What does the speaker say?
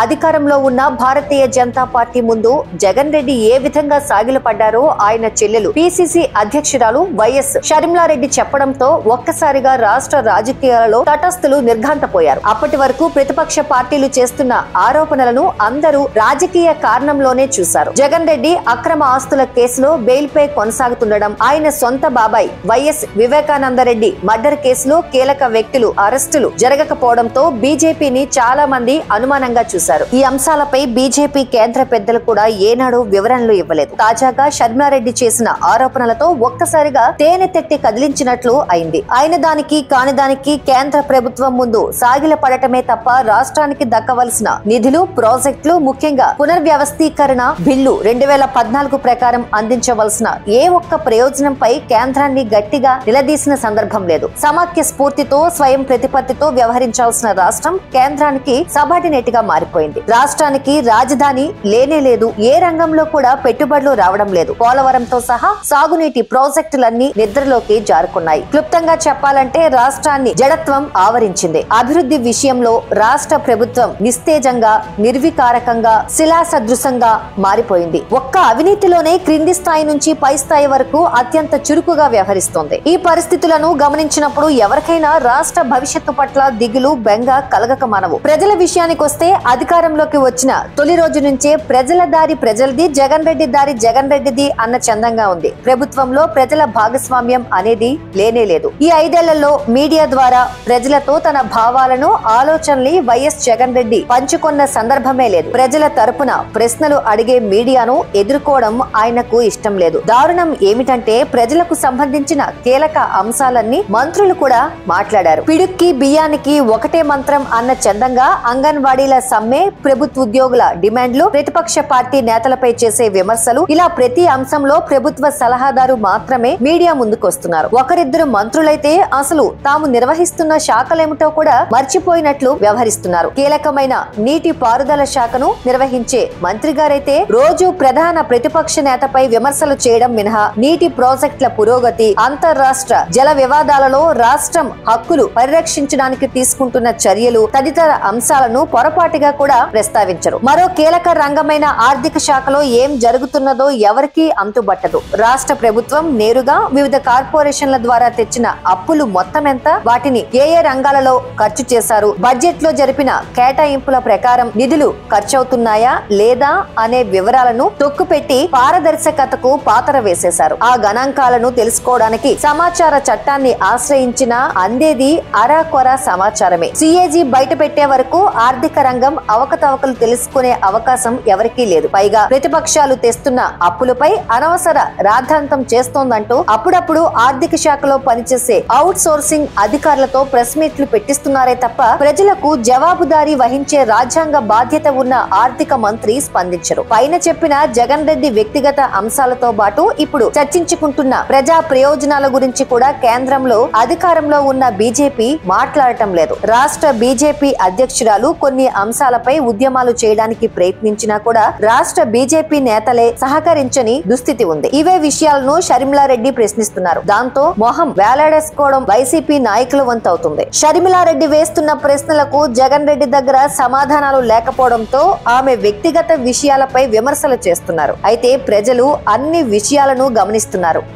అధికారంలో ఉన్న భారతీయ జనతా పార్టీ ముందు జగన్ రెడ్డి ఏ విధంగా సాగిలపడ్డారో ఆయన చెల్లెలు పిసిసి అధ్యక్షురాలు వైఎస్ షర్మిలారెడ్డి చెప్పడంతో ఒక్కసారిగా రాష్ట్ర రాజకీయాలలో తటస్థులు నిర్ఘాంతపోయారు. అప్పటి వరకు ప్రతిపక్ష పార్టీలు చేస్తున్న ఆరోపణలను అందరూ రాజకీయ కారణంలోనే చూశారు. జగన్ రెడ్డి అక్రమ ఆస్తుల కేసులో బెయిల్ పై కొనసాగుతుండడం, ఆయన సొంత బాబాయ్ వైఎస్ వివేకానందరెడ్డి మర్డర్ కేసులో కీలక వ్యక్తులు అరెస్టులు జరగకపోవడంతో బీజేపీని చాలా మంది అనుమానంగా చూశారు. ఈ అంశాలపై బీజేపీ కేంద్ర పెద్దలు కూడా ఏనాడు వివరణలు ఇవ్వలేదు. తాజాగా షర్మిలారెడ్డి చేసిన ఆరోపణలతో ఒక్కసారిగా తేనె తెట్టి కదిలించినట్లు అయింది. అయిన దానికి కాని దానికి కేంద్ర ప్రభుత్వం ముందు సాగిల పడటమే తప్ప రాష్ట్రానికి దక్కవలసిన నిధులు, ప్రాజెక్టులు, ముఖ్యంగా పునర్వ్యవస్థీకరణ బిల్లు 2014 ప్రకారం అందించవలసిన ఏ ఒక్క ప్రయోజనంపై కేంద్రాన్ని గట్టిగా నిలదీసిన సందర్భం లేదు. సమాఖ్య స్ఫూర్తితో స్వయం ప్రతిపత్తితో వ్యవహరించాల్సిన రాష్ట్రం కేంద్రానికి సబార్డినేట్ గా మారిపోయింది. రాష్ట్రానికి రాజధాని లేనే లేదు. ఏ రంగంలో కూడా పెట్టుబడులు రావడం లేదు. పోలవరంతో సహా సాగునీటి ప్రాజెక్టులన్నీ నిద్రలోకి జారుకున్నాయి. క్లుప్తంగా చెప్పాలంటే రాష్ట్రాన్ని జడత్వం ఆవరించింది. అభివృద్ధి విషయంలో రాష్ట్ర ప్రభుత్వం నిస్తేజంగా, నిర్వికారకంగా, శిలాసదృశంగా మారిపోయింది. ఒక్క అవినీతిలోనే క్రింది స్థాయి నుంచి పై స్థాయి వరకు అత్యంత చురుకుగా వ్యవహరిస్తోంది. ఈ పరిస్థితులను గమనించినప్పుడు ఎవరికైనా రాష్ట్ర భవిష్యత్తు పట్ల దిగులు, బెంగ కలగక మానవు. ప్రజల విషయానికి వస్తే అధికారంలోకి వచ్చిన తొలి రోజు నుంచే ప్రజల దారి ప్రజలది, జగన్ రెడ్డి దారి జగన్ రెడ్డిది అన్న చందంగా ఉంది. ప్రభుత్వంలో ప్రజల భాగస్వామ్యం అనేది లేనే లేదు. ఈ 5 ఏళ్లలో మీడియా ద్వారా ప్రజలతో తన భావాలను, ఆలోచనల్ని వైఎస్ జగన్ రెడ్డి పంచుకున్న సందర్భమే లేదు. ప్రజల తరపున ప్రశ్నలు అడిగే మీడియాను ఎదుర్కోవడం ఆయనకు ఇష్టం లేదు. దారుణం ఏమిటంటే ప్రజలకు సంబంధించిన కీలక అంశాలన్నీ మంత్రులు కూడా మాట్లాడారు. పిడుక్కి బియ్యానికి ఒకటే మంత్రం అన్న చందంగా అంగన్వాడీల సమ్మె, ప్రభుత్వ ఉద్యోగుల డిమాండ్లు, ప్రతిపక్ష పార్టీ నేతలపై చేసే విమర్శలు, ఇలా ప్రతి అంశంలో ప్రభుత్వ సలహాదారు మాత్రమే మీడియా ముందుకొస్తున్నారు. ఒకరిద్దరు మంత్రులైతే అసలు తాము నిర్వహిస్తున్న శాఖలేమిటో కూడా మర్చిపోయినట్లు వ్యవహరిస్తున్నారు. కీలకమైన నీటి పారుదల శాఖను నిర్వహించే మంత్రి గారైతే రోజు ప్రధాన ప్రతిపక్ష నేతపై విమర్శలు చేయడం మినహా నీటి ప్రాజెక్టుల పురోగతి, అంతర్రాష్ట్ర జల వివాదాలలో రాష్ట్రం హక్కులు పరిరక్షించడానికి తీసుకుంటున్న చర్యలు తదితర అంశాలను పొరపాటుగా కూడా ప్రస్తావించరు. మరో కీలక రంగమైన ఆర్థిక శాఖలో ఏం జరుగుతున్నదో ఎవరికీ అంతుబట్టదు. రాష్ట్ర ప్రభుత్వం నేరుగా వివిధ కార్పొరేషన్ల ద్వారా తెచ్చిన అప్పులు మొత్తం ఎంత, వాటిని ఏ ఏ రంగాలలో ఖర్చు చేశారు, బడ్జెట్ లో జరిపిన కేటాయింపుల ప్రకారం నిధులు ఖర్చవుతున్నాయా లేదా అనే వివరాలను తొక్కుపెట్టి పారదర్శకతకు పాతర వేసేశారు. ఆ గణాంకాలను తెలుసుకోవడానికి సమాచార చట్టాన్ని ఆశ్రయించిన అందేది అరాకొర సమాచారమే. సిఏజీ బయట పెట్టే వరకు ఆర్థిక రంగం అవకతవకలు తెలుసుకునే అవకాశం ఎవరికీ లేదు. పైగా ప్రతిపక్షాలు తెస్తున్న అప్పులపై అనవసర రాద్ధాంతం చేస్తోందంటూ అప్పుడప్పుడు ఆర్థిక శాఖలో పనిచేసే అవుట్ సోర్సింగ్ అధికారులతో ప్రెస్ మీట్లు పెట్టిస్తున్నారే తప్ప ప్రజలకు జవాబుదారీ వహించే రాజ్యాంగ బాధ్యత ఉన్న ఆర్థిక మంత్రి స్పందించరు. పైన చెప్పిన జగన్ రెడ్డి వ్యక్తిగత అంశాలతో పాటు ఇప్పుడు చర్చించుకుంటున్న ప్రజా ప్రయోజనాల గురించి కూడా కేంద్రంలో అధికారంలో ఉన్న బీజేపీ మాట్లాడటం లేదు. రాష్ట్ర బీజేపీ అధ్యక్షురాలు కొన్ని అంశాలపై ఉద్యమాలు చేయడానికి ప్రయత్నించినా కూడా రాష్ట్ర బీజేపీ నేతలే సహకరించని దుస్థితి ఉంది. ఇవే విషయాలను షర్మిలారెడ్డి ప్రశ్నిస్తున్నారు. దాంతో మొహం వేలాడేసుకోవడం వైసీపీ నాయకుల వంతవుతుంది. షర్మిలారెడ్డి వేస్తున్న ప్రశ్నలకు జగన్ రెడ్డి దగ్గర సమాధానాలు లేకపోవడంతో ఆమె వ్యక్తిగత విషయాలపై విమర్శలు చేస్తున్నారు. అయితే ప్రజలు అన్ని విషయాలను గమనిస్తున్నారు.